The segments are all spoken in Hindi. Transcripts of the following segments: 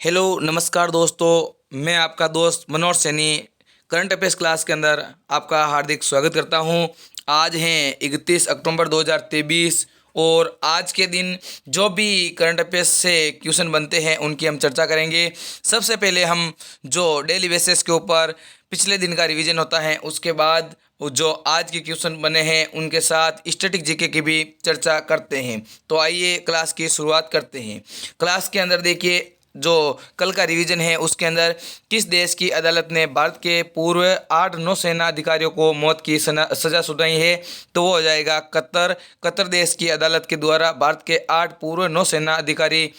हेलो नमस्कार दोस्तों, मैं आपका दोस्त Manoj Saini current affairs class के अंदर आपका हार्दिक स्वागत करता हूं। आज हैं 31 अक्टूबर 2023 और आज के दिन जो भी करंट अफेयर्स से क्वेश्चन बनते हैं उनकी हम चर्चा करेंगे। सबसे पहले हम जो डेली बेसिस के ऊपर पिछले दिन का रिवीजन होता है, उसके बाद जो आज के क्वेश्चन बने हैं उनके साथ स्टैटिक जीके की भी चर्चा करते हैं। तो आइए क्लास की शुरुआत करते हैं। क्लास के अंदर देखिए, जो कल का रिवीजन है उसके अंदर किस देश की अदालत ने भारत के पूर्व 8 नौसेना अधिकारियों को मौत की सजा सुनाई है, तो वो हो जाएगा कतर। कतर देश की अदालत के द्वारा भारत के 8 पूर्व नौसेना अधिकारी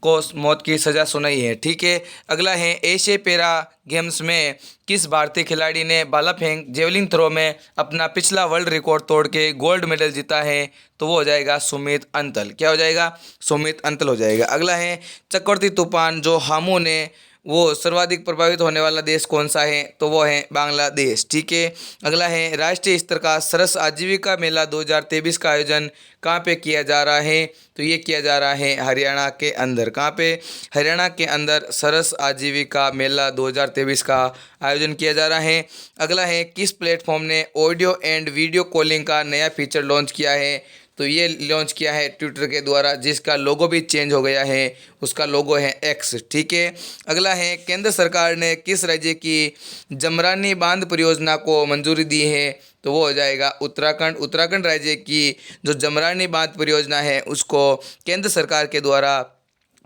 को मौत की सजा सुनाई है। ठीक है, अगला है एशिया पैरा गेम्स में किस भारतीय खिलाड़ी ने भाला फेंक जेवलिन थ्रो में अपना पिछला वर्ल्ड रिकॉर्ड तोड़ के गोल्ड मेडल जीता है, तो वो हो जाएगा सुमित अंतल। क्या हो जाएगा? सुमित अंतल हो जाएगा। अगला है चक्रवाती तूफान जो हामू ने वो सर्वाधिक प्रभावित होने वाला देश कौन सा है, तो वो है बांग्लादेश। ठीक है, अगला है राष्ट्रीय स्तर का सरस आजीविका मेला 2023 का आयोजन कहाँ पे किया जा रहा है, तो ये किया जा रहा है हरियाणा के अंदर। कहाँ पे? हरियाणा के अंदर सरस आजीविका मेला 2023 का आयोजन किया जा रहा है। अगला है किस प्लेटफॉर्म ने ऑडियो एंड वीडियो कॉलिंग का नया फीचर लॉन्च किया है, तो ये लॉन्च किया है ट्विटर के द्वारा, जिसका लोगो भी चेंज हो गया है, उसका लोगो है एक्स। ठीक है, अगला है केंद्र सरकार ने किस राज्य की जमरानी बांध परियोजना को मंजूरी दी है, तो वो हो जाएगा उत्तराखंड। उत्तराखंड राज्य की जो जमरानी बांध परियोजना है उसको केंद्र सरकार के द्वारा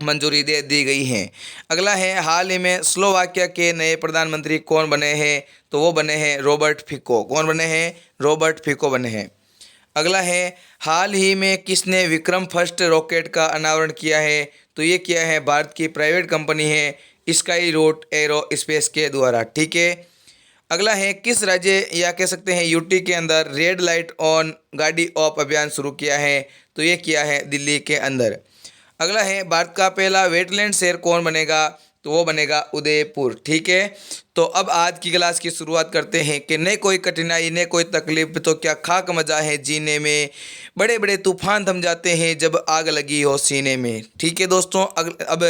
मंजूरी दे दी गई है। अगला है हाल ही में स्लोवाकिया के नए प्रधानमंत्री कौन बने हैं, तो वो बने हैं रॉबर्ट फिको। कौन बने हैं? रॉबर्ट फिको बने हैं। अगला है हाल ही में किसने विक्रम फर्स्ट रॉकेट का अनावरण किया है, तो ये किया है भारत की प्राइवेट कंपनी है स्काई रूट एरो स्पेस के द्वारा। ठीक है, अगला है किस राज्य या कह सकते हैं यूटी के अंदर रेड लाइट ऑन गाड़ी ऑफ अभियान शुरू किया है, तो ये किया है दिल्ली के अंदर। अगला है भारत का पहला वेटलैंड शहर कौन बनेगा, तो वो बनेगा उदयपुर। ठीक है, तो अब आज की क्लास की शुरुआत करते हैं कि न कोई कठिनाई न कोई तकलीफ तो क्या खाक मजा है जीने में, बड़े बड़े तूफान थम जाते हैं जब आग लगी हो सीने में। ठीक है दोस्तों, अब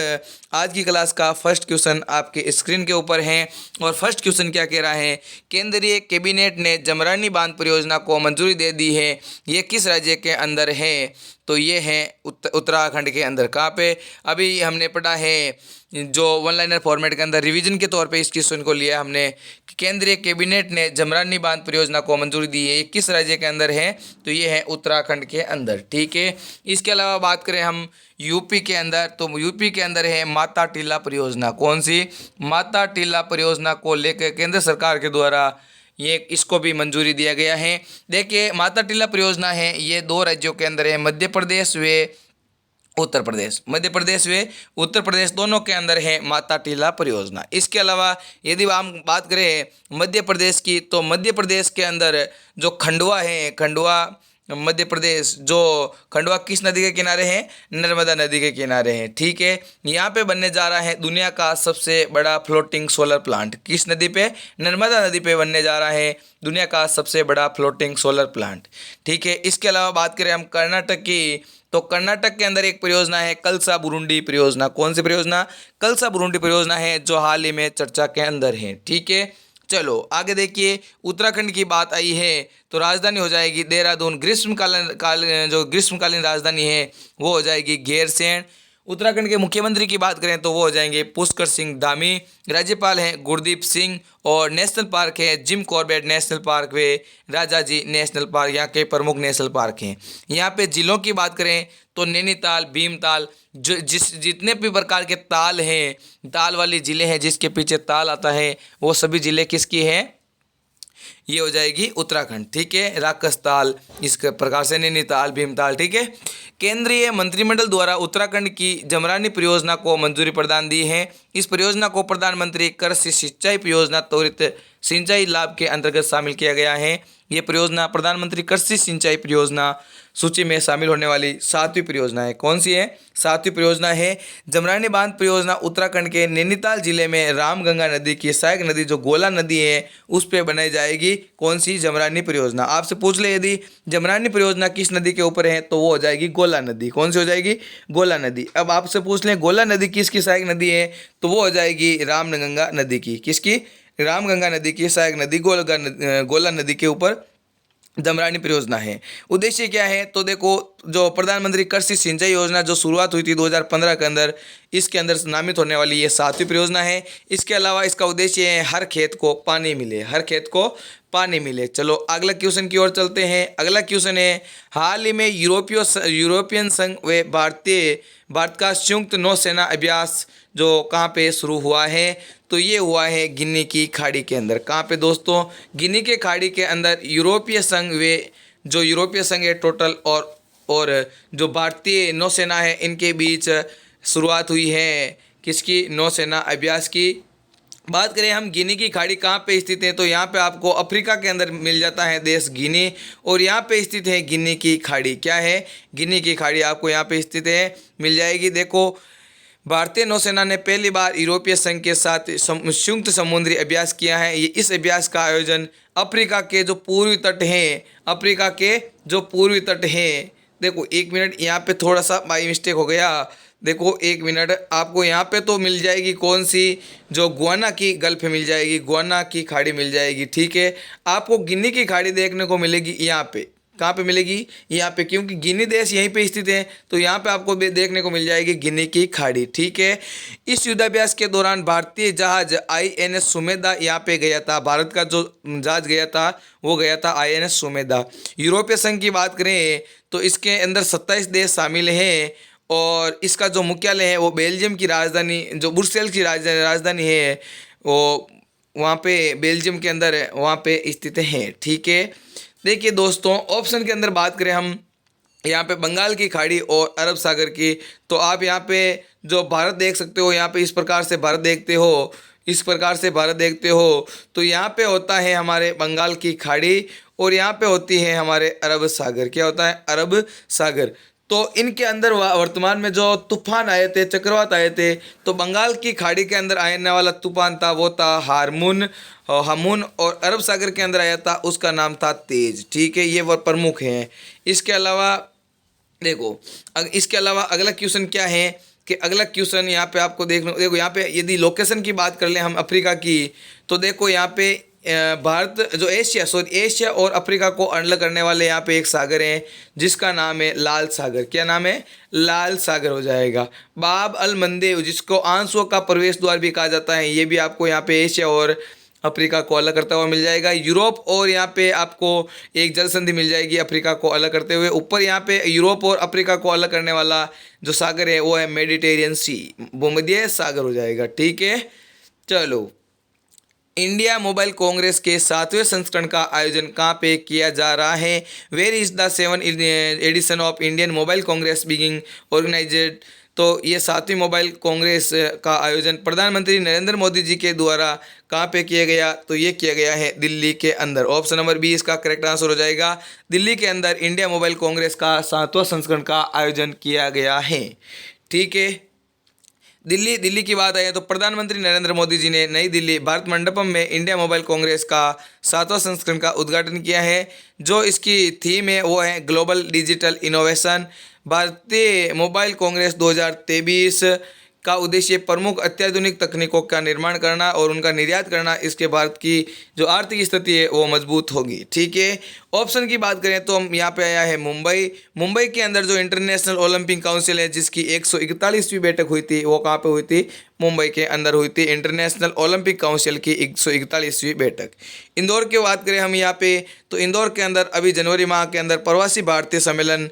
आज की क्लास का फर्स्ट क्वेश्चन आपके स्क्रीन के ऊपर है और फर्स्ट क्वेश्चन क्या कह रहा है, केंद्रीय कैबिनेट ने जमरानी बांध परियोजना को मंजूरी दे दी है, ये किस राज्य के अंदर है, तो ये है उत्तराखंड के अंदर। कहाँ पे? अभी हमने पढ़ा है जो वन लाइनर फॉर्मेट के अंदर रिवीजन के तौर पे इस क्वेश्चन को लिया हमने। केंद्रीय कैबिनेट ने जमरानी बांध परियोजना को मंजूरी दी है, ये किस राज्य के अंदर है, तो ये है उत्तराखंड के अंदर। ठीक है, इसके अलावा बात करें हम यूपी के अंदर, तो यूपी के अंदर है माता टीला परियोजना। कौन सी? माता टीला परियोजना को लेकर केंद्र सरकार के द्वारा ये इसको भी मंजूरी दिया गया है। देखिए माता टीला परियोजना है, ये 2 राज्यों के अंदर है, मध्य प्रदेश व उत्तर प्रदेश। मध्य प्रदेश व उत्तर प्रदेश दोनों के अंदर है माता टीला परियोजना। इसके अलावा यदि हम बात करें मध्य प्रदेश की, तो मध्य प्रदेश के अंदर जो खंडवा है, खंडवा मध्य प्रदेश, जो खंडवा किस नदी के किनारे है? नर्मदा नदी के किनारे है। ठीक है, यहाँ पे बनने जा रहा है दुनिया का सबसे बड़ा फ्लोटिंग सोलर प्लांट। किस नदी पे? नर्मदा नदी पे बनने जा रहा है दुनिया का सबसे बड़ा फ्लोटिंग सोलर प्लांट। ठीक है, इसके अलावा बात करें हम कर्नाटक की, तो कर्नाटक के अंदर एक परियोजना है कलसा बुरुंडी परियोजना। कौन सी परियोजना? कलसा बुरुंडी परियोजना है जो हाल ही में चर्चा के अंदर है। ठीक है, चलो आगे देखिए, उत्तराखंड की बात आई है तो राजधानी हो जाएगी देहरादून। जो ग्रीष्मकालीन राजधानी है वो हो जाएगी गैरसैंण। उत्तराखंड के मुख्यमंत्री की बात करें तो वो हो जाएंगे पुष्कर सिंह धामी। राज्यपाल हैं गुरदीप सिंह और नेशनल पार्क है जिम कॉर्बेट नेशनल पार्क वे राजाजी नेशनल पार्क यहाँ के प्रमुख नेशनल पार्क हैं। यहाँ पे जिलों की बात करें तो नैनीताल, भीमताल, जो जितने भी प्रकार के ताल हैं, ताल वाली ज़िले हैं जिसके पीछे ताल आता है, वो सभी ज़िले किसकी हैं? ये हो जाएगी उत्तराखंड। ठीक है, राकसताल, इस प्रकार से नैनीताल, भीमताल। ठीक है, केंद्रीय मंत्रिमंडल द्वारा उत्तराखंड की जमरानी परियोजना को मंजूरी प्रदान दी है। इस परियोजना को प्रधानमंत्री कृषि सिंचाई परियोजना त्वरित सिंचाई लाभ के अंतर्गत शामिल किया गया है। ये परियोजना प्रधानमंत्री कृषि सिंचाई परियोजना सूची में शामिल होने वाली 7वीं परियोजना है। कौन सी है? 7वीं परियोजना है जमरानी बांध परियोजना। उत्तराखंड के नैनीताल जिले में रामगंगा नदी की सहायक नदी जो गोला नदी है उस पर बनाई जाएगी। कौन सी? जमरानी परियोजना। आपसे पूछ ले यदि जमरानी परियोजना किस नदी के ऊपर है तो वो हो जाएगी गोला नदी। कौन सी हो जाएगी? गोला नदी। अब आपसे पूछ लें गोला नदी किसकी सहायक नदी है तो वो हो जाएगी रामगंगा नदी की। किसकी? रामगंगा नदी की सहायक नदी गोला नदी के ऊपर जमरानी परियोजना है। उद्देश्य क्या है तो देखो, जो प्रधानमंत्री कृषि सिंचाई योजना जो शुरुआत हुई थी 2015 के अंदर, इसके अंदर नामित होने वाली ये 7वीं परियोजना है। इसके अलावा इसका उद्देश्य है हर खेत को पानी मिले, हर खेत को पानी मिले। चलो अगला क्वेश्चन की ओर चलते हैं। अगला क्वेश्चन है हाल ही में यूरोपियन संघ व भारत का संयुक्त नौसेना अभ्यास जो कहाँ पे शुरू हुआ है तो ये हुआ है गिनी की खाड़ी के अंदर। कहाँ पे दोस्तों? गिनी के खाड़ी के अंदर यूरोपीय संघ जो यूरोपीय संघ है टोटल और जो भारतीय नौसेना है इनके बीच शुरुआत हुई है किसकी? नौसेना अभ्यास की। बात करें हम गिनी की खाड़ी कहाँ पे स्थित है तो यहाँ पे आपको अफ्रीका के अंदर मिल जाता है देश गिनी, और यहाँ पे स्थित है गिनी की खाड़ी। क्या है? गिनी की खाड़ी आपको यहाँ पे स्थित है, मिल जाएगी। देखो भारतीय नौसेना ने पहली बार यूरोपीय संघ के साथ संयुक्त समुद्री अभ्यास किया है। ये इस अभ्यास का आयोजन अफ्रीका के जो पूर्वी तट हैं, अफ्रीका के जो पूर्वी तट हैं, देखो एक मिनट यहाँ पे थोड़ा सा बाई मिस्टेक हो गया। देखो एक मिनट, आपको यहाँ पे तो मिल जाएगी कौन सी? जो गुआना की गल्फ मिल जाएगी, गुआना की खाड़ी मिल जाएगी। ठीक है, आपको गिनी की खाड़ी देखने को मिलेगी यहाँ पे। कहाँ पे मिलेगी? यहाँ पे, क्योंकि गिनी देश यहीं पे स्थित है तो यहाँ पे आपको देखने को मिल जाएगी गिनी की खाड़ी। ठीक है, इस युद्धाभ्यास के दौरान भारतीय जहाज INS सुमेधा यहाँ पे गया था। भारत का जो जहाज गया था वो गया था INS सुमेधा। यूरोपीय संघ की बात करें तो इसके अंदर 27 देश शामिल हैं और इसका जो मुख्यालय है वो बेल्जियम की राजधानी जो ब्रुसेल्स की राजधानी है वो वहाँ पे बेल्जियम के अंदर है, वहाँ पे स्थित है। ठीक है, देखिए दोस्तों ऑप्शन के अंदर बात करें हम यहाँ पे बंगाल की खाड़ी और अरब सागर की, तो आप यहाँ पे जो भारत देख सकते हो, यहाँ पे इस प्रकार से भारत देखते हो, इस प्रकार से भारत देखते हो तो यहाँ पे होता है हमारे बंगाल की खाड़ी और यहाँ पे होती है हमारे अरब सागर। क्या होता है? अरब सागर। तो इनके अंदर वर्तमान में जो तूफान आए थे, चक्रवात आए थे, तो बंगाल की खाड़ी के अंदर आने वाला तूफान था वो था हामून और अरब सागर के अंदर आया था उसका नाम था तेज। ठीक है, ये वो प्रमुख हैं। इसके अलावा देखो इसके अलावा अगला क्वेश्चन क्या है कि अगला क्वेश्चन यहाँ पे आपको देखो यहाँ पे यदि लोकेशन की बात कर लें हम अफ्रीका की तो देखो यहाँ पे भारत जो एशिया और अफ्रीका को अलग करने वाले यहाँ पे एक सागर है जिसका नाम है लाल सागर। क्या नाम है? लाल सागर हो जाएगा। बाब अल मंदेब जिसको आंसुओं का प्रवेश द्वार भी कहा जाता है, ये भी आपको यहाँ पे एशिया और अफ्रीका को अलग करता हुआ मिल जाएगा। यूरोप और यहाँ पे आपको एक जल संधि मिल जाएगी अफ्रीका को अलग करते हुए। ऊपर यहाँ पे यूरोप और अफ्रीका को अलग करने वाला जो सागर है वो है मेडिटेरियन सी, भूमध्य सागर हो जाएगा। ठीक है, चलो इंडिया मोबाइल कांग्रेस के 7वें संस्करण का आयोजन कहाँ पे किया जा रहा है? Where is the 7th edition of Indian mobile congress being organised? तो ये 7वीं मोबाइल कांग्रेस का आयोजन प्रधानमंत्री नरेंद्र मोदी जी के द्वारा कहाँ पे किया गया? तो ये किया गया है दिल्ली के अंदर। ऑप्शन नंबर बी इसका करेक्ट आंसर हो जाएगा। दिल्ली के अंदर इंडिया मोबाइल कांग्रेस का 7वां संस्करण का आयोजन किया गया है। ठीक है, दिल्ली की बात आए तो प्रधानमंत्री नरेंद्र मोदी जी ने नई दिल्ली भारत मंडपम में इंडिया मोबाइल कांग्रेस का 7वां संस्करण का उद्घाटन किया है। जो इसकी थीम है वो है ग्लोबल डिजिटल इनोवेशन। भारतीय मोबाइल कांग्रेस 2023 का उद्देश्य प्रमुख अत्याधुनिक तकनीकों का निर्माण करना और उनका निर्यात करना। इसके भारत की जो आर्थिक स्थिति है वो मजबूत होगी। ठीक है, ऑप्शन की बात करें तो हम यहाँ पे आया है मुंबई के अंदर जो इंटरनेशनल ओलंपिक काउंसिल है जिसकी 141वीं बैठक हुई थी वो कहाँ पे हुई थी? मुंबई के अंदर हुई थी इंटरनेशनल ओलंपिक काउंसिल की 141वीं बैठक। इंदौर की बात करें हम यहाँ पे तो इंदौर के अंदर अभी जनवरी माह के अंदर प्रवासी भारतीय सम्मेलन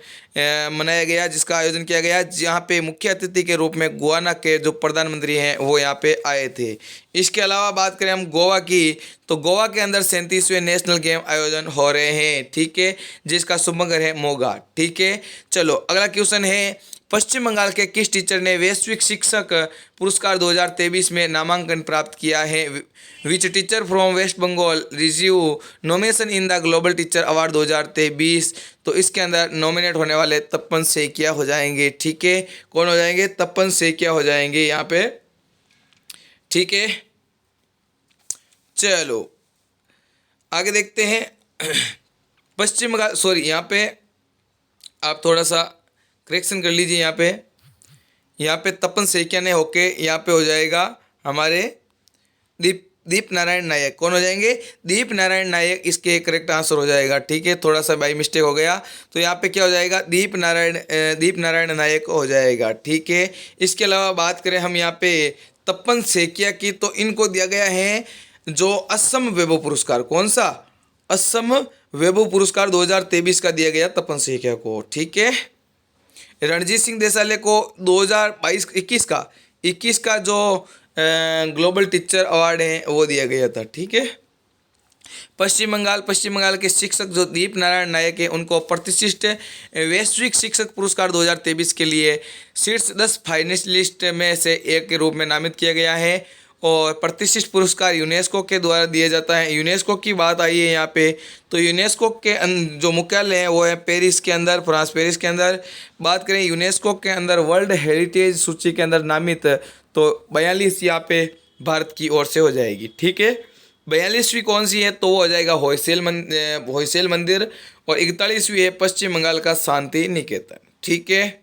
मनाया गया जिसका आयोजन किया गया, जहाँ पे मुख्य अतिथि के रूप में गुआना के जो प्रधानमंत्री हैं वो यहाँ पे आए थे। इसके अलावा बात करें हम गोवा की तो गोवा के अंदर 37वें नेशनल गेम आयोजन हो रहे हैं, ठीक है, जिसका शुभंकर है मोगा, ठीक है। चलो अगला क्वेश्चन है, पश्चिम बंगाल के किस टीचर ने वैश्विक शिक्षक पुरस्कार 2023 में नामांकन प्राप्त किया है? Which teacher from West Bengal receive nomination in the global teacher award 2023? तो इसके अंदर नॉमिनेट होने वाले तपन सेकिया हो जाएंगे, ठीक है। कौन हो जाएंगे? तपन सेकिया हो जाएंगे यहाँ पे, ठीक है। चलो आगे देखते हैं। पश्चिम बंगाल, सॉरी यहाँ पे आप थोड़ा सा करेक्शन कर लीजिए। यहाँ पे तपन सेकिया ने होके यहाँ पे हो जाएगा हमारे दीप नारायण नायक। कौन हो जाएंगे? दीप नारायण नायक इसके करेक्ट आंसर हो जाएगा, ठीक है। थोड़ा सा बाई मिस्टेक हो गया, तो यहाँ पे क्या हो जाएगा? दीप नारायण नायक हो जाएगा, ठीक है। इसके अलावा बात करें हम यहाँ पे तपन सेकिया की, तो इनको दिया गया है जो असम वैभव पुरस्कार। कौन सा? असम वैभव पुरस्कार 2023 का दिया गया तपन सेकिया को, ठीक है। रणजीत सिंह देसाले को 2021 का जो ग्लोबल टीचर अवार्ड है वो दिया गया था, ठीक है। पश्चिम बंगाल के शिक्षक जो दीप नारायण नायक है उनको प्रतिष्ठित वैश्विक शिक्षक पुरस्कार 2023 के लिए शीर्ष 10 फाइनलिस्ट में से एक के रूप में नामित किया गया है। और प्रतिष्ठित पुरस्कार यूनेस्को के द्वारा दिया जाता है। यूनेस्को की बात आई है यहाँ पे, तो यूनेस्को के जो मुख्यालय है वो है पेरिस के अंदर, फ्रांस पेरिस के अंदर। बात करें यूनेस्को के अंदर वर्ल्ड हेरिटेज सूची के अंदर नामित, तो 42 यहाँ पे भारत की ओर से हो जाएगी, ठीक है। 42वीं कौन सी है? तो वो हो जाएगा होयसेल मंदिर। और 41वीं है पश्चिम बंगाल का शांति निकेतन, ठीक है।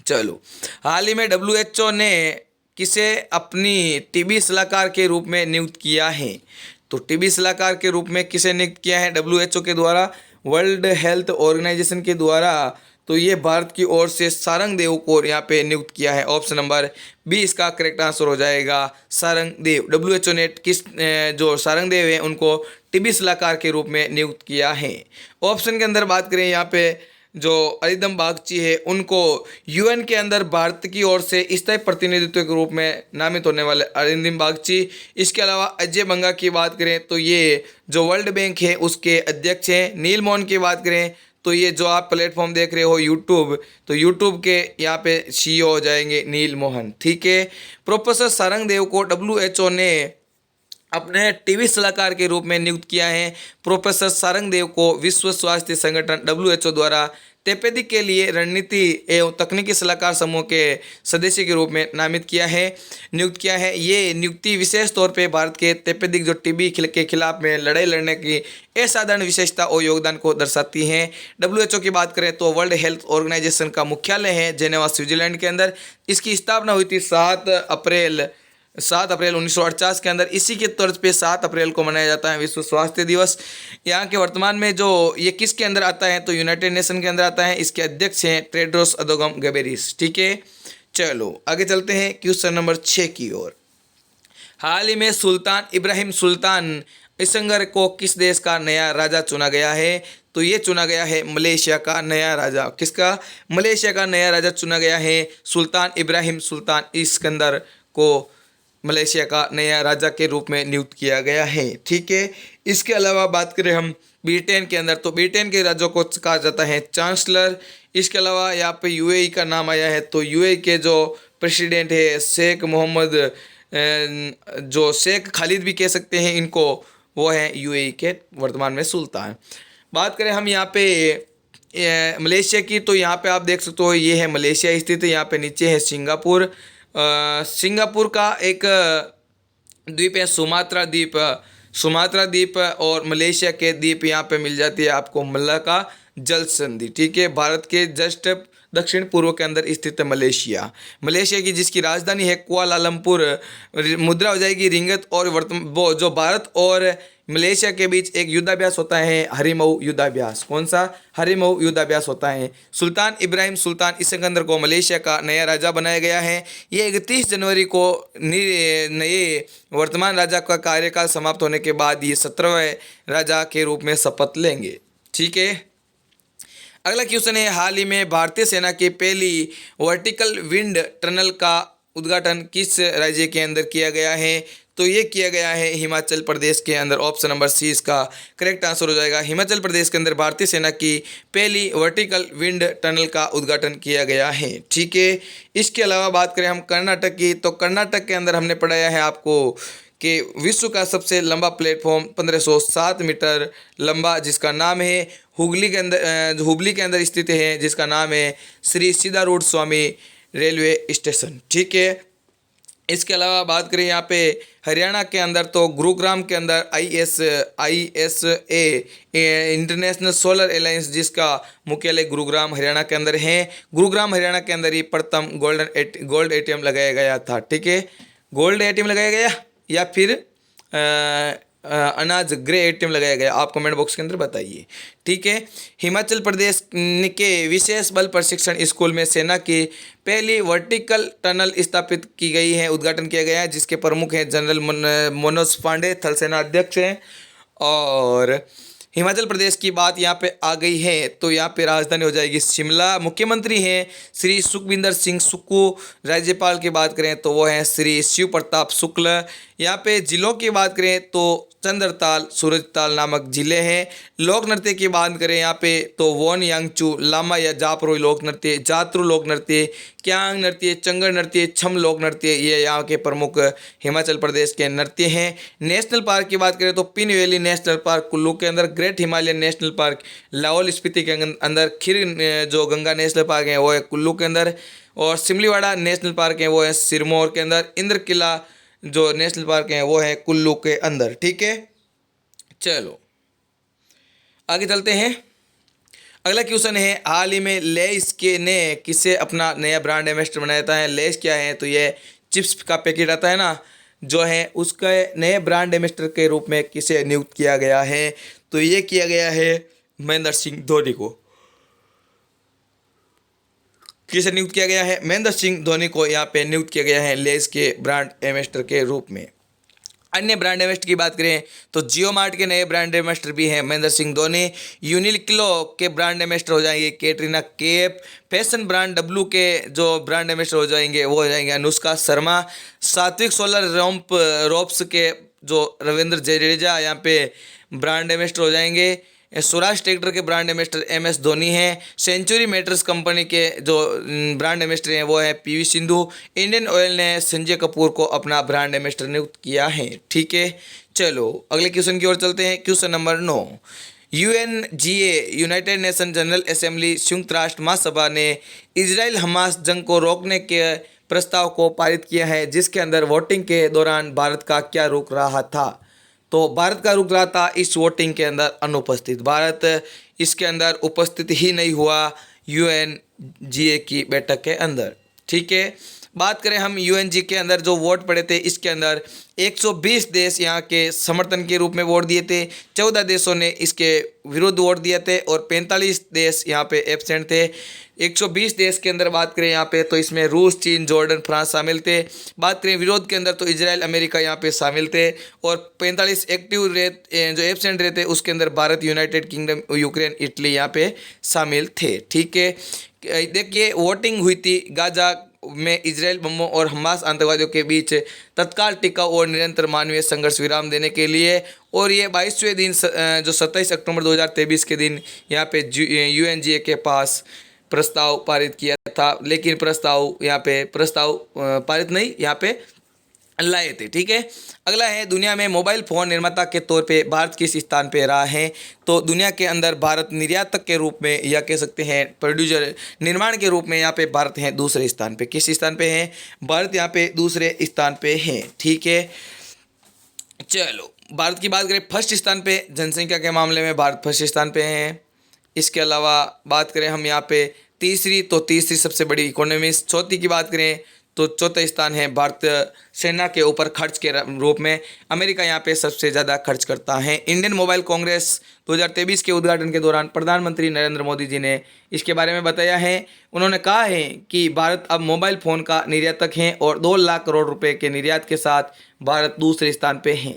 चलो हाल ही में WHO ने किसे अपनी टीबी सलाहकार के रूप में नियुक्त किया है? तो टीबी सलाहकार के रूप में किसे नियुक्त किया है WHO के द्वारा? वर्ल्ड हेल्थ ऑर्गेनाइजेशन के द्वारा। तो ये भारत की ओर से सारंग देव को यहाँ पे नियुक्त किया है। ऑप्शन नंबर बी इसका करेक्ट आंसर हो जाएगा, सारंग देव। WHO ने जो सारंग देव है उनको टीबी सलाहकार के रूप में नियुक्त किया है। ऑप्शन के अंदर बात करें यहाँ पे जो अरिंदम बागची है उनको UN के अंदर भारत की ओर से स्थायी प्रतिनिधित्व के रूप में नामित होने वाले अरिंदम बागची। इसके अलावा अजय बंगा की बात करें तो ये जो वर्ल्ड बैंक है उसके अध्यक्ष हैं। नील मोहन की बात करें तो ये जो आप प्लेटफॉर्म देख रहे हो यूट्यूब, तो यूट्यूब के यहाँ पे CEO हो जाएंगे नील मोहन, ठीक है। प्रोफेसर सारंग देव को WHO ने अपने टीबी सलाहकार के रूप में नियुक्त किया है। प्रोफेसर सारंग देव को विश्व स्वास्थ्य संगठन WHO द्वारा तपेदिक के लिए रणनीति एवं तकनीकी सलाहकार समूह के सदस्य के रूप में नियुक्त किया है। ये नियुक्ति विशेष तौर पे भारत के तपेदिक जो टीबी के खिलाफ में लड़ाई लड़ने की असाधारण विशेषता और योगदान को दर्शाती हैं। WHO की बात करें तो वर्ल्ड हेल्थ ऑर्गेनाइजेशन का मुख्यालय है जेनेवा स्विट्जरलैंड के अंदर। इसकी स्थापना हुई थी 7 अप्रैल 1948 के अंदर। इसी के तर्ज पे 7 अप्रैल को मनाया जाता है विश्व स्वास्थ्य दिवस। यहाँ के वर्तमान में जो ये किसके अंदर आता है? तो यूनाइटेड नेशन के अंदर आता है। इसके अध्यक्ष हैं टेड्रोस अधनोम घेब्रेयेसस, ठीक है। चलो आगे चलते हैं क्वेश्चन नंबर 6 की ओर। हाल ही में सुल्तान इब्राहिम सुल्तान इसंगर को किस देश का नया राजा चुना गया है? तो ये चुना गया है मलेशिया का नया राजा। किसका? मलेशिया का नया राजा चुना गया है। सुल्तान इब्राहिम सुल्तान इसकंदर को मलेशिया का नया राजा के रूप में नियुक्त किया गया है, ठीक है। इसके अलावा बात करें हम ब्रिटेन के अंदर, तो ब्रिटेन के राज्यों को कहा जाता है चांसलर। इसके अलावा यहाँ पे UAE का नाम आया है, तो UAE के जो प्रेसिडेंट है शेख मोहम्मद, जो शेख खालिद भी कह सकते हैं इनको, वो है UAE के वर्तमान में सुल्तान। बात करें हम यहाँ पे मलेशिया की, तो यहाँ पे आप देख सकते हो ये है मलेशिया स्थित है। यहाँ पे नीचे है सिंगापुर। सिंगापुर का एक द्वीप है सुमात्रा द्वीप और मलेशिया के द्वीप यहाँ पे मिल जाती है आपको मलाक्का जल संधि, ठीक है। भारत के जस्ट दक्षिण पूर्व के अंदर स्थित है मलेशिया की जिसकी राजधानी है कुआलालंपुर। मुद्रा हो जाएगी रिंगत। और वो जो भारत और मलेशिया के बीच एक युद्धाभ्यास होता है हरिमऊ युद्धाभ्यास। कौन सा? हरिमऊ युद्धाभ्यास होता है। सुल्तान इब्राहिम सुल्तान इसकंदर को मलेशिया का नया राजा बनाया गया है। ये 31 जनवरी को नए वर्तमान राजा का कार्यकाल समाप्त होने के बाद ये 17वें राजा के रूप में शपथ लेंगे, ठीक है। अगला क्वेश्चन है, हाल ही में भारतीय सेना की पहली वर्टिकल विंड टनल का उद्घाटन किस राज्य के अंदर किया गया है? तो ये किया गया है हिमाचल प्रदेश के अंदर। ऑप्शन नंबर सी इसका करेक्ट आंसर हो जाएगा। हिमाचल प्रदेश के अंदर भारतीय सेना की पहली वर्टिकल विंड टनल का उद्घाटन किया गया है। ठीक है, इसके अलावा बात करें हम कर्नाटक की, तो कर्नाटक के अंदर हमने पढ़ाया है आपको कि विश्व का सबसे लंबा प्लेटफॉर्म 1507 मीटर लंबा, जिसका नाम है हुगली के अंदर, हुबली के अंदर स्थित है, जिसका नाम है श्री सीधारूढ़ स्वामी रेलवे स्टेशन। ठीक है, इसके अलावा बात करें यहाँ पे हरियाणा के अंदर, तो गुरुग्राम के अंदर ISA इंटरनेशनल सोलर अलायंस, जिसका मुख्यालय गुरुग्राम हरियाणा के अंदर है। गुरुग्राम हरियाणा के अंदर ही प्रथम गोल्ड ATM लगाया गया था। ठीक है, गोल्ड ATM लगाया गया या फिर अनाज ग्रे ATM लगाया गया, आप कमेंट बॉक्स के अंदर बताइए। ठीक है, हिमाचल प्रदेश के विशेष बल प्रशिक्षण स्कूल में सेना की पहली वर्टिकल टनल स्थापित की गई है, उद्घाटन किया गया है, जिसके प्रमुख हैं जनरल मनोज पांडे, थल सेना अध्यक्ष हैं। और हिमाचल प्रदेश की बात यहाँ पे आ गई है, तो यहाँ पे राजधानी हो जाएगी शिमला। मुख्यमंत्री हैं श्री सुखविंदर सिंह सुक्खू। राज्यपाल की बात करें तो वो हैं श्री शिव प्रताप शुक्ल। यहाँ पे जिलों की बात करें तो चंद्रताल, सूरजताल नामक जिले हैं। लोक नृत्य की बात करें यहाँ पे तो वोन यांगचू, लामा या जापरोई लोक नृत्य, जात्रु लोक नृत्य, क्यांग नृत्य, चंगर नृत्य, छम लोक नृत्य, ये यहाँ के प्रमुख हिमाचल प्रदेश के नृत्य हैं। नेशनल पार्क की बात करें तो pin valley national park Kullu के अंदर, great Himalayan national park Lahaul Spiti के अंदर, खीर जो गंगा नेशनल पार्क है वो है कुल्लू के अंदर, और सिमलीवाड़ा नेशनल पार्क है वो है सिरमौर के अंदर, इंद्र किला जो नेशनल पार्क है वो है कुल्लू के अंदर। ठीक है, चलो आगे चलते हैं। अगला क्वेश्चन है, हाल ही में लेस के ने किसे अपना नया ब्रांड एम्बेसडर बनाया था है? लेस क्या है? तो ये चिप्स का पैकेट आता है ना, जो है उसका नए ब्रांड एम्बेसडर के रूप में किसे नियुक्त किया गया है? तो ये किया गया है महेंद्र सिंह धोनी को। किसे नियुक्त किया गया है? महेंद्र सिंह धोनी को यहाँ पे नियुक्त किया गया है लेस के ब्रांड एम्बेसडर के रूप में। अन्य ब्रांड एम्बेसडर की बात करें तो जियो मार्ट के नए ब्रांड एम्बेसडर भी हैं महेंद्र सिंह धोनी। यूनिक्लो के ब्रांड एम्बेसडर हो जाएंगे Katrina Kaif. Fashion brand W के जो ब्रांड एम्बेसडर हो जाएंगे वो हो जाएंगे अनुष्का शर्मा। सात्विक सोलर रोप्स के जो रविंद्र जडेजा यहाँ पे ब्रांड एम्बेसडर हो जाएंगे। स्वराज ट्रैक्टर के ब्रांड एम्बेसडर MS धोनी हैं। सेंचुरी मेटर्स कंपनी के जो ब्रांड एम्बेसडर हैं वो है PV सिंधु। इंडियन ऑयल ने संजय कपूर को अपना ब्रांड एम्बेसडर नियुक्त किया है। ठीक है, चलो अगले क्वेश्चन की ओर चलते हैं। Question number 9, UNGA United nation general assembly संयुक्त राष्ट्र महासभा ने इजराइल हमास जंग को रोकने के प्रस्ताव को पारित किया है, जिसके अंदर वोटिंग के दौरान भारत का क्या रुख रहा था? तो भारत का रुख रहा था इस वोटिंग के अंदर अनुपस्थित। भारत इसके अंदर उपस्थित ही नहीं हुआ UNGA की बैठक के अंदर। ठीक है, बात करें हम UNG के अंदर जो वोट पड़े थे, इसके अंदर 120 देश यहाँ के समर्थन के रूप में वोट दिए थे, 14 देशों ने इसके विरुद्ध वोट दिए थे और 45 देश यहाँ पे एब्सेंट थे। 120 देश के अंदर बात करें यहाँ पे तो इसमें रूस, चीन, जॉर्डन, फ्रांस शामिल थे। बात करें विरोध के अंदर तो इजराइल, अमेरिका यहाँ पे शामिल थे। और 45 एक्टिव जो एब्सेंट रहते उसके अंदर Bharat, United kingdom, Ukraine, Italy यहाँ पे शामिल थे। ठीक है, देखिए वोटिंग हुई थी गाजा में इजराइल बमों और हमास आतंकवादियों के बीच तत्काल टिकाऊ और निरंतर मानवीय संघर्ष विराम देने के लिए। और ये 22वें दिन जो 27 अक्टूबर 2023 के दिन यहाँ पे UNGA के पास प्रस्ताव पारित किया था, लेकिन प्रस्ताव पारित नहीं यहाँ पे लाए थे। ठीक है, अगला है, दुनिया में मोबाइल फ़ोन निर्माता के तौर पे भारत किस स्थान पे रहा है? तो दुनिया के अंदर भारत निर्यातक के रूप में या कह सकते हैं प्रोड्यूसर, निर्माण के रूप में यहाँ पे भारत है दूसरे स्थान पे। किस स्थान पे है? भारत यहाँ पे दूसरे स्थान पे है। ठीक है, चलो भारत की बात करें फर्स्ट स्थान पे, जनसंख्या के मामले में भारत फर्स्ट स्थान पे है। इसके अलावा बात करें हम यहाँ पे तीसरी सबसे बड़ी इकोनॉमी। चौथी की बात करें तो चौथा स्थान है भारत सेना के ऊपर खर्च के रूप में। अमेरिका यहाँ पे सबसे ज़्यादा खर्च करता है। इंडियन मोबाइल कांग्रेस 2023 के उद्घाटन के दौरान प्रधानमंत्री नरेंद्र मोदी जी ने इसके बारे में बताया है। उन्होंने कहा है कि भारत अब मोबाइल फ़ोन का निर्यातक है और 2 लाख करोड़ रुपए के निर्यात के साथ भारत दूसरे स्थान पे है।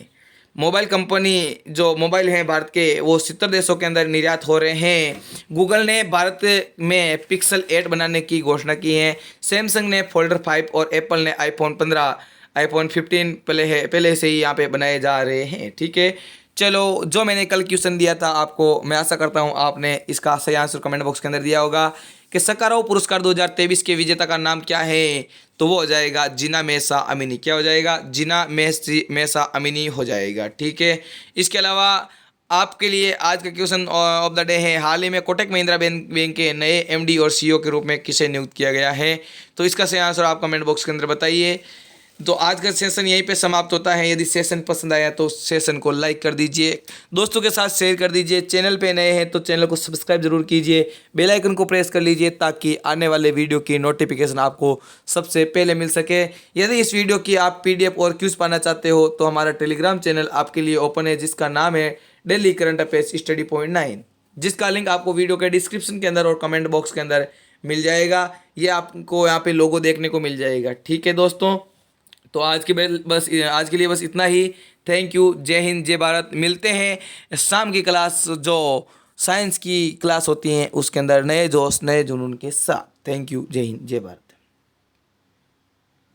मोबाइल कंपनी जो मोबाइल हैं भारत के वो 70 देशों के अंदर निर्यात हो रहे हैं। गूगल ने भारत में पिक्सल 8 बनाने की घोषणा की है। सैमसंग ने फोल्डर 5 और एप्पल ने आईफोन 15 आईफोन 15 पहले से ही यहाँ पे बनाए जा रहे हैं। ठीक है, चलो जो मैंने कल क्वेश्चन दिया था आपको, मैं आशा करता हूँ आपने इसका सही आंसर कमेंट बॉक्स के अंदर दिया होगा कि सकाराव पुरस्कार 2023 के विजेता का नाम क्या है। तो वो हो जाएगा जिना मेहसा अमीनी। क्या हो जाएगा? जिना मेहसा अमीनी हो जाएगा। ठीक है, इसके अलावा आपके लिए आज का क्वेश्चन ऑफ द डे है, हाल ही में कोटक महिंद्रा बैंक के नए एमडी और सीईओ के रूप में किसे नियुक्त किया गया है। तो इसका सही आंसर आप कमेंट बॉक्स के अंदर बताइए। तो आज का सेशन यहीं पे समाप्त होता है। यदि सेशन पसंद आया तो सेशन को लाइक कर दीजिए, दोस्तों के साथ शेयर कर दीजिए। चैनल पे नए हैं तो चैनल को सब्सक्राइब जरूर कीजिए, बेल आइकन को प्रेस कर लीजिए ताकि आने वाले वीडियो की नोटिफिकेशन आपको सबसे पहले मिल सके। यदि इस वीडियो की आप पीडीएफ और क्यूज पाना चाहते हो तो हमारा टेलीग्राम चैनल आपके लिए ओपन है, जिसका नाम है daily current affairs study point 9, जिसका लिंक आपको वीडियो के डिस्क्रिप्शन के अंदर और कमेंट बॉक्स के अंदर मिल जाएगा। ये आपको यहाँ पे लोगो देखने को मिल जाएगा। ठीक है दोस्तों, तो आज के लिए बस इतना ही। थैंक यू, जय हिंद, जय भारत। मिलते हैं शाम की क्लास, जो साइंस की क्लास होती है उसके अंदर नए जोश नए जुनून के साथ। थैंक यू, जय हिंद, जय भारत।